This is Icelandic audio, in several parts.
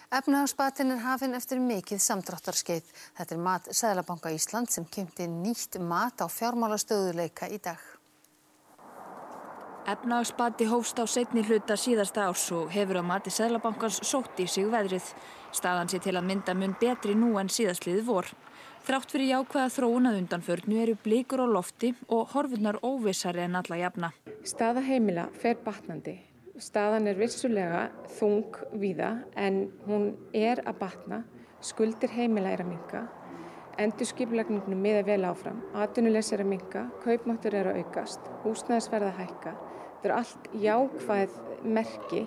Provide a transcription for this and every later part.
Efnahagsbatinn hafinn eftir mikið samdráttarskeið. Þetta mat Seðlabanka Íslands sem kynnti nýtt mat á fjármálastöðugleika í dag. Efnahagsbati hófst á seinni hluta síðasta árs og hefur að mati Seðlabankans sótt í sig veðrið. Staðan sé til að mynda mun betri nú en síðastliðið vor. Þrátt fyrir jákvæða þróun að undanförnu eru blikur á lofti og horfurnar óvissari en alla jafna. Staða heimila fer batnandi. Staðan vissulega þung víða en hún að batna, skuldir heimila að minnka, endurskipulagningin miðar vel áfram, atvinnuleysi að minnka, kaupmáttur að aukast, húsnæðisverð að hækka. Þetta allt jákvæð merki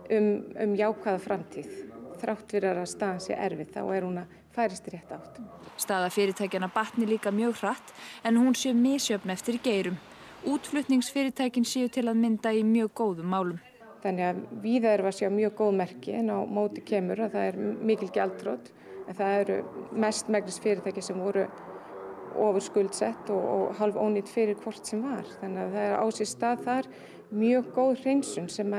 jákvæða framtíð. Þrátt fyrir að staðan sé erfið þá hún að færist í rétt átt. Staða fyrirtækjanna batni líka mjög hratt en hún sé misjöfn eftir geirum. Útflutningsfyrirtækin séu til að mynda í mjög góðum málum. Þannig að víða við að sjá mjög góð merki en á móti kemur að það mikil gjaldþrot. En það eru mestmegnis fyrirtæki sem voru ofurskuldsett og hálf ónýtt fyrir hvort sem var. Þannig að það á sér stað þar mjög góð hreinsun sem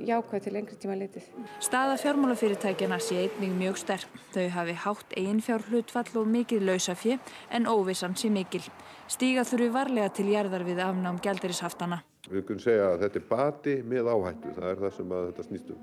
jákvæð til lengri tíma litið. Staða fjármálafyrirtækjanna sé einnig mjög sterk. Þau hafi hátt eiginfjárhlutfall og mikið lausafé en óvissan sé mikil. Stíga þurfi varlega til jarðar við afnám gjaldeyrishaftanna. Við kunum segja að þetta bati með áhættu, það það sem þetta snýst